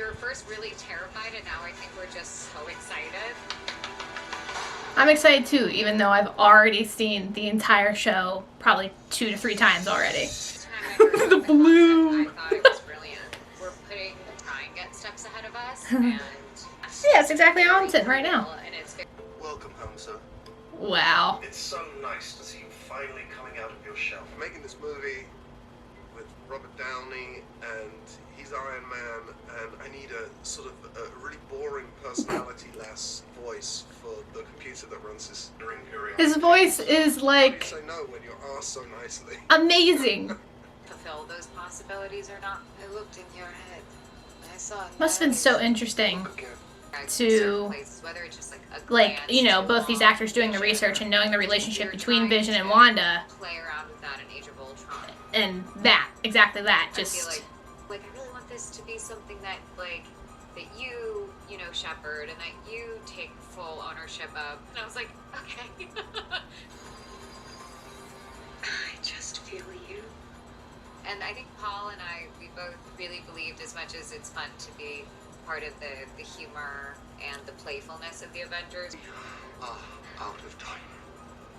We were first really terrified, and now I think we're just so excited. I'm excited too, even though I've already seen the entire show probably 2 to 3 times already. The blue! I thought it was brilliant. We're trying to get steps ahead of us, and... Yeah, it's exactly how I'm sitting right now. Welcome home, sir. Wow. It's so nice to see you finally coming out of your shell. Making this movie with Robert Downey, and he's Iron Man, and I need a sort of a really boring personality-less voice for the computer that runs this during period. His voice is like... How do you say no when you're asked so nicely? Amazing. Fulfill those possibilities or not? I looked in your head. I saw... Must have been so interesting to, like, you know, both these actors doing the research and knowing the relationship between Vision and Wanda. Play around with that in Age of Ultron. And that, exactly that, just... I feel like I really want this to be something that, like, that you know, shepherd, and that you take full ownership of. And I was like, okay. I just feel you. And I think Paul and I, we both really believed, as much as it's fun to be part of the humor and the playfulness of the Avengers. Out of time.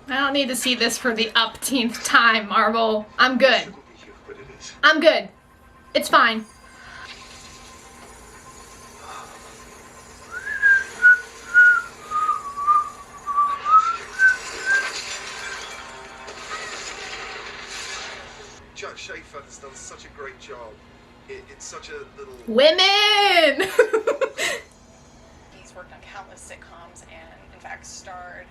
I don't need to see this for the upteenth time, Marvel. I'm good. I'm good. It's fine. Jack Schaefer has done such a great job. It's such a little... Women! He's worked on countless sitcoms and, in fact, starred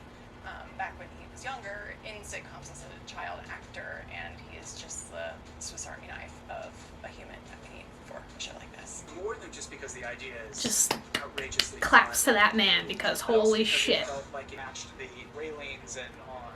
back when he was younger in sitcoms as a child actor, and he is just the Swiss Army knife of a human that we need for a show like this. More than just because the idea is just outrageously claps to that man, because holy shit. It felt like it matched the railings and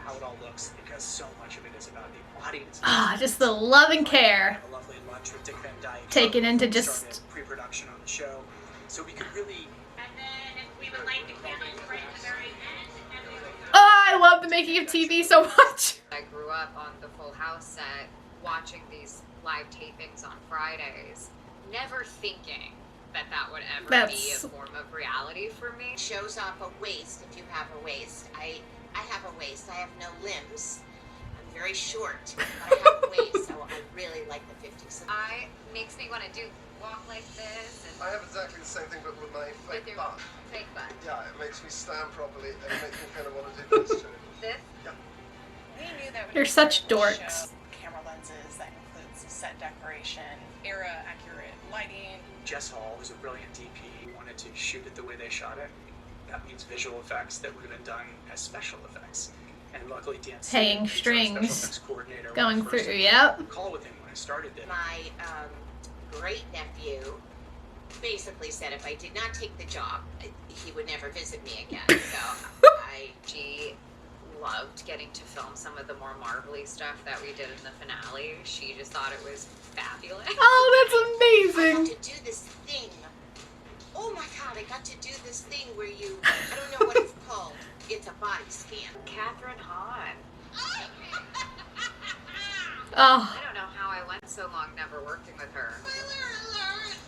how it all looks, because so much of it is about the audience. Ah, just the love and care A lovely lunch with Dick Van Dyke. taken into We just... started pre-production on the show, so we could really... And then we would light the candles right at the very end. And we would Oh, I love the making of TV so much. I grew up on the Full House set, watching these live tapings on Fridays, never thinking that would ever be a form of reality for me. Shows off a waist if you have a waist. I have a waist. I have no limbs. I'm very short, but I have a waist, so I really like the 50s. Makes me want to walk like this. And I have exactly the same thing, but with my fake your butt. fake butt. Yeah, it makes me stand properly, and it makes me kind of want to do this too. This? Yeah. We knew that They're such dorks. Camera lenses, that includes set decoration, era-accurate lighting. Jess Hall was a brilliant DP. We wanted to shoot it the way they shot it. That means visual effects that would have been done as special effects. And luckily, Dan Hanging strings going through, yep. Call with him when I started this. My great nephew basically said if I did not take the job, he would never visit me again. So She loved getting to film some of the more Marvel-y stuff that we did in the finale. She just thought it was fabulous. Oh, that's I amazing. got to do this thing. Oh my God, I got to do this thing where I don't know what it's called. It's a body scan. Catherine Hahn. Oh, I don't know how I went so long never working with her.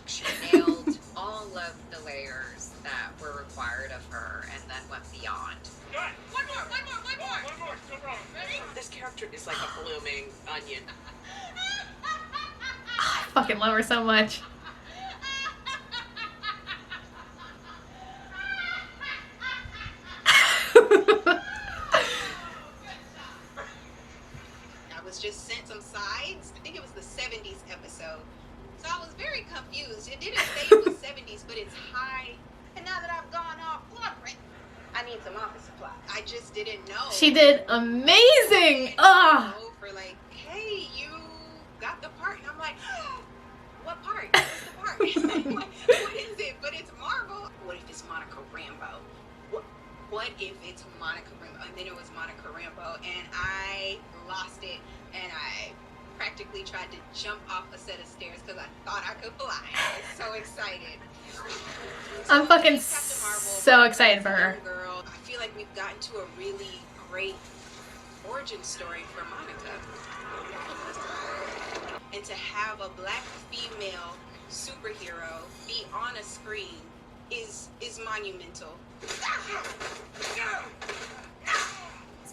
She nailed all of the layers that were required of her and then went beyond. One more. Ready? This character is like a blooming onion. I fucking love her so much. I was just sent some sides. I think it was the 70s episode. So I was very confused. It didn't say it was 70s, but it's high. And now that I've gone off corporate, I need some office supplies. I just didn't know. She did amazing. Ugh. For like, hey, you got the part. And I'm like, what part? What's the part? what is it? But it's Marvel. What if it's Monica Rambeau? What if it's Monica Rambeau? And then it was Monica Rambeau, and I lost it, and I practically tried to jump off a set of stairs because I thought I could fly. I was so excited. I'm fucking so excited for her. Girl, I feel like we've gotten to a really great origin story for Monica. And to have a black female superhero be on a screen is monumental. It's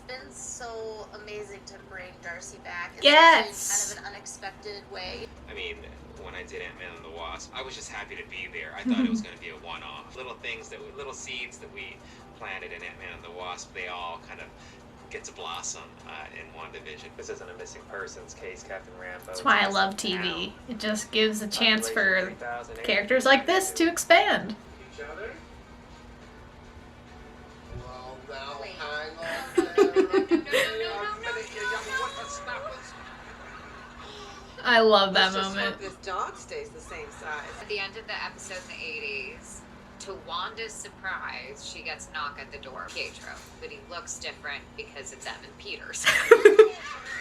been so amazing to bring Darcy back in Yes. such kind of an unexpected way. I mean, when I did Ant-Man and the Wasp, I was just happy to be there. I thought it was going to be a one-off. Little seeds that we planted in Ant-Man and the Wasp, they all kind of get to blossom in WandaVision. This isn't a missing persons case, Captain Rambo. That's why I love TV. It just gives a chance for characters like this to expand. Each other? Well, now, Wait. hang on. I love that Let's just moment. hope this dog stays the same size. At the end of the episode in the 80s, to Wanda's surprise, she gets a knock at the door. Pietro, but he looks different because it's Evan Peters.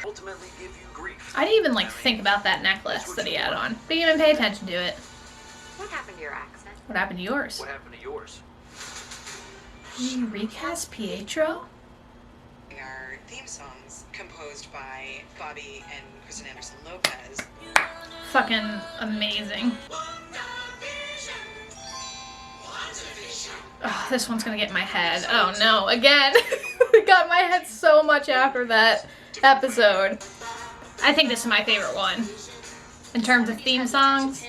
Ultimately give you grief. I didn't even think about that necklace that he had on. Didn't even pay attention to it. What happened to your accent? What happened to yours? What happened to yours? You recast Pietro? Our theme songs composed by Bobby and Kristen Anderson Lopez. Fucking amazing. Oh, this one's gonna get in my head. Oh no, again. It got in my head so much after that episode. I think this is my favorite one. In terms of theme songs.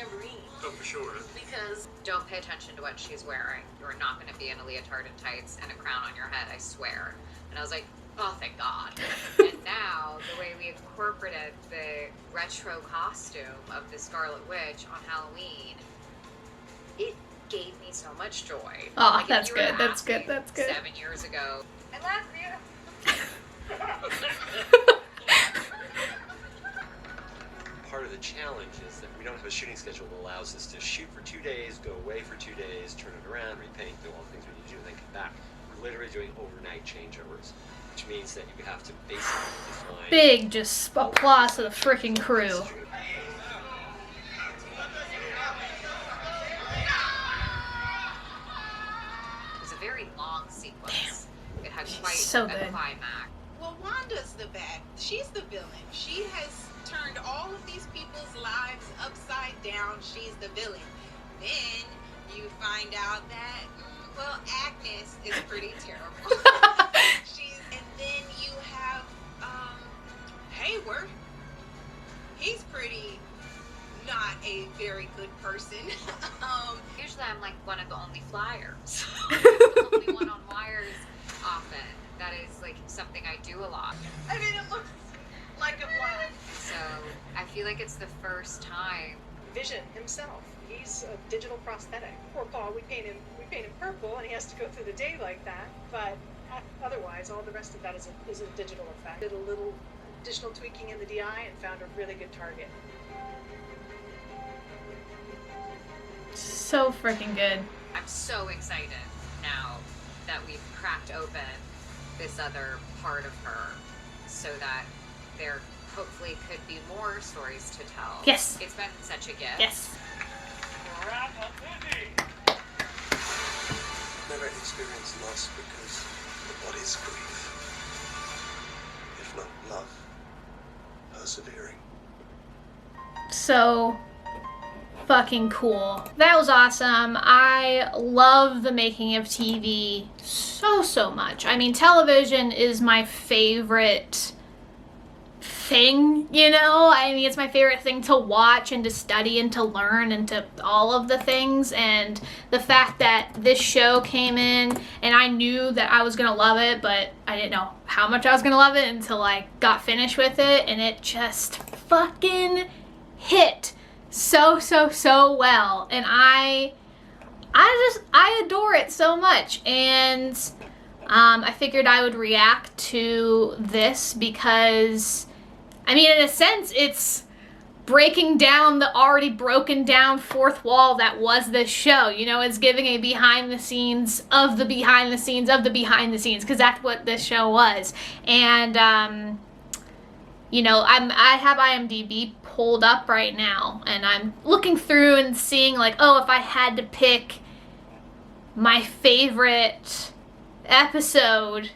Oh, for sure. Because Don't pay attention to what she's wearing. You're not going to be in a leotard and tights and a crown on your head, I swear. And I was like, oh, thank God. And now, the way we incorporated the retro costume of the Scarlet Witch on Halloween, it gave me so much joy. Oh, Like, if that's you were to good, that's ask good, me that's good. 7 years ago, I love you. Part of the challenge is that we don't have a shooting schedule that allows us to shoot for 2 days, go away for 2 days, turn it around, repaint, do all the things we need to do, and then come back. We're literally doing overnight changeovers, which means that you have to basically define... Big just applause to the freaking crew. It was a very long sequence. It had quite So a good. climax. Well, Wanda's the bad. She's the villain. She has turned all of these people's lives upside down. She's the villain. Then you find out that, well, Agnes is pretty terrible. And then you have Hayward. He's pretty not a very good person. Usually I'm like one of the only flyers. The only one on wires often. That is like something I do a lot. I mean, it looks like a black. So I feel like it's the first time. Vision himself, he's a digital prosthetic. Poor Paul, we paint him purple, and he has to go through the day like that. But otherwise, all the rest of that is a digital effect. Did a little additional tweaking in the DI and found a really good target. So freaking good. I'm so excited now that we've cracked open this other part of her so that there hopefully could be more stories to tell. Yes. It's been such a gift. Yes. Never experience loss because of what is grief. If not love, persevering. So fucking cool. That was awesome. I love the making of TV so much. I mean, television is my favorite thing, you know? I mean, it's my favorite thing to watch and to study and to learn and to all of the things. And the fact that this show came in and I knew that I was gonna love it, but I didn't know how much I was gonna love it until I got finished with it, and it just fucking hit so well. And I adore it so much. And I figured I would react to this because, I mean, in a sense, it's breaking down the already broken down fourth wall that was this show. You know, it's giving a behind the scenes of the behind the scenes of the behind the scenes, because that's what this show was. And, you know, I have IMDb pulled up right now, and I'm looking through and seeing, like, oh, if I had to pick my favorite episode,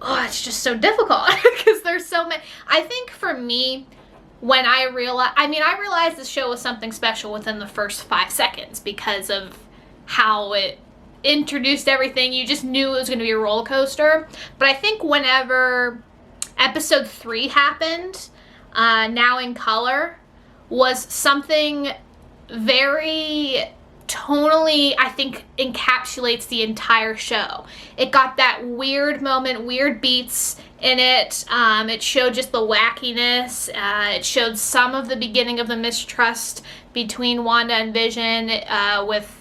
oh, it's just so difficult because there's so many. I think for me, when I realized the show was something special within the first 5 seconds because of how it introduced everything. You just knew it was going to be a roller coaster. But I think whenever episode 3 happened, Now in Color, was something very tonally, I think, encapsulates the entire show. It got that weird moment, weird beats in it. It showed just the wackiness. It showed some of the beginning of the mistrust between Wanda and Vision, with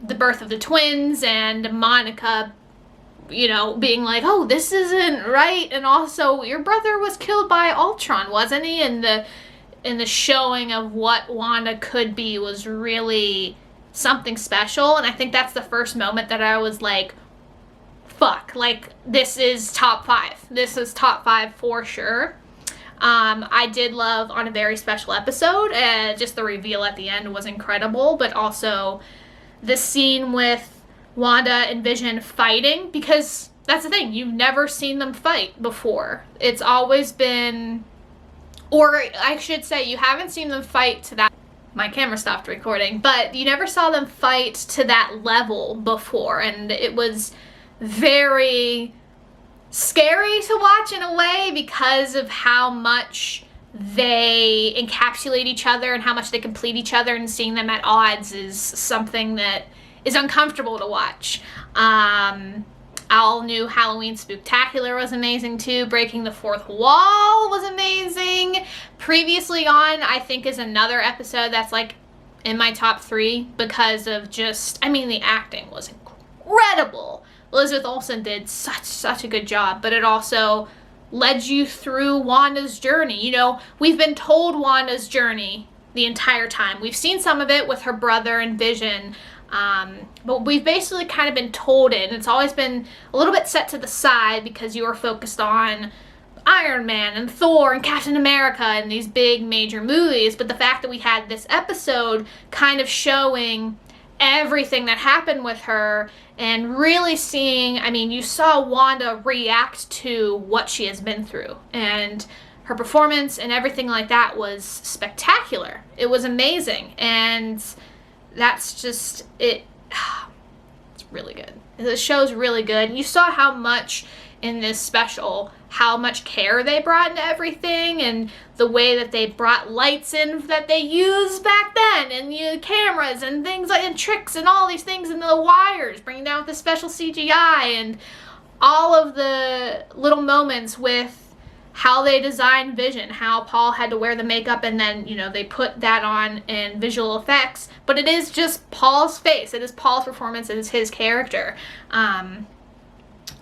the birth of the twins and Monica, you know, being like, oh, this isn't right. And also, your brother was killed by Ultron, wasn't he? And the showing of what Wanda could be was really something special. And I think that's the first moment that I was like, fuck, like, this is top 5. This is top 5 for sure. I did love On a Very Special Episode, and just the reveal at the end was incredible, but also the scene with Wanda and Vision fighting, because that's the thing, you've never seen them fight before. It's always been, or I should say, you haven't seen them fight to that, my camera stopped recording, but you never saw them fight to that level before, and it was very scary to watch in a way because of how much they encapsulate each other and how much they complete each other, and seeing them at odds is something that is uncomfortable to watch. All New Halloween Spooktacular was amazing too. Breaking the Fourth Wall was amazing. Previously On, I think, is another episode that's like in my top 3 because of just, I mean, the acting was incredible. Elizabeth Olsen did such a good job, but it also led you through Wanda's journey. You know, we've been told Wanda's journey the entire time. We've seen some of it with her brother and Vision, but we've basically kind of been told it, and it's always been a little bit set to the side because you were focused on Iron Man and Thor and Captain America and these big major movies. But the fact that we had this episode kind of showing everything that happened with her and really seeing, I mean, you saw Wanda react to what she has been through, and her performance and everything like that was spectacular. It was amazing, and that's just it. It's really good. The show's really good. You saw how much in this special, how much care they brought into everything, and the way that they brought lights in that they used back then, and the cameras and things like, and tricks and all these things, and the wires, bringing down with the special CGI, and all of the little moments with how they designed Vision, how Paul had to wear the makeup, and then, you know, they put that on in visual effects, but it is just Paul's face. It is Paul's performance. It is his character.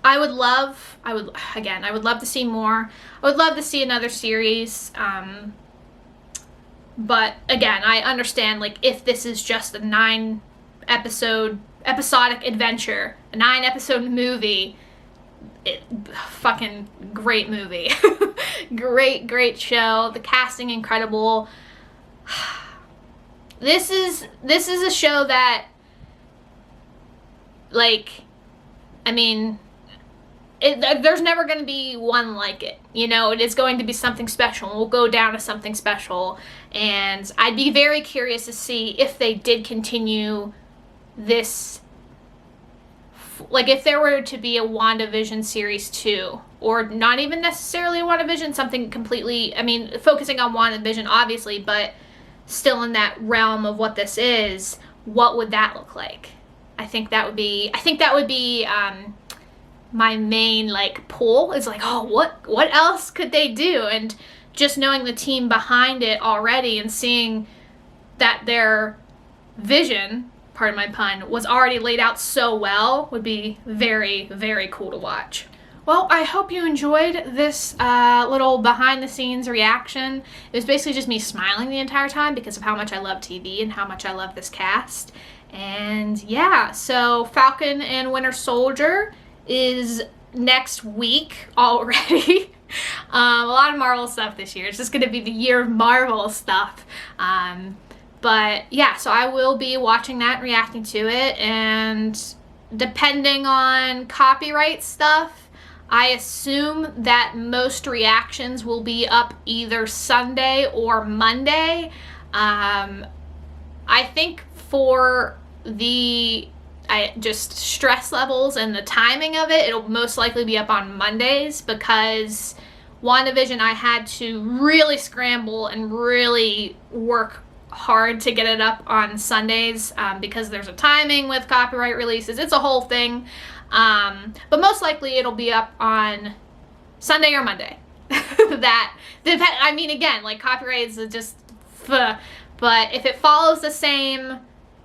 I would love to see more. I would love to see another series. But again, I understand, like, if this is just a 9-episodic adventure, a 9-episode movie, fucking great movie. Great show. The casting incredible. This is a show that, like, I mean, there's never going to be one like it. You know, it is going to be something special. We'll go down to something special. And I'd be very curious to see if they did continue this, like, if there were to be a WandaVision Series 2, or not even necessarily a WandaVision, something completely, I mean, focusing on WandaVision, obviously, but still in that realm of what this is, what would that look like? I think that would be my main, like, pull, is like, oh, what else could they do? And just knowing the team behind it already and seeing that their vision, pardon my pun, was already laid out so well would be very, very cool to watch. Well, I hope you enjoyed this little behind-the-scenes reaction. It was basically just me smiling the entire time because of how much I love TV and how much I love this cast. And yeah, so Falcon and Winter Soldier is next week already. A lot of Marvel stuff this year. It's just going to be the year of Marvel stuff. But yeah, so I will be watching that, reacting to it, and depending on copyright stuff, I assume that most reactions will be up either Sunday or Monday. I think for the just stress levels and the timing of it, it'll most likely be up on Mondays, because WandaVision, I had to really scramble and really work hard to get it up on Sundays, because there's a timing with copyright releases. It's a whole thing. But most likely it'll be up on Sunday or Monday. I mean, again, like, copyrights are just, but if it follows the same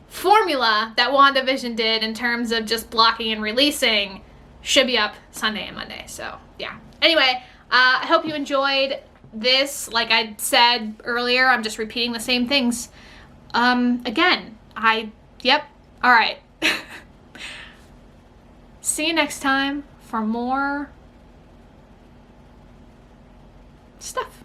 formula that WandaVision did in terms of just blocking and releasing, should be up Sunday and Monday. So yeah. Anyway, I hope you enjoyed this. Like I said earlier, I'm just repeating the same things. Again, yep. All right. See you next time for more stuff.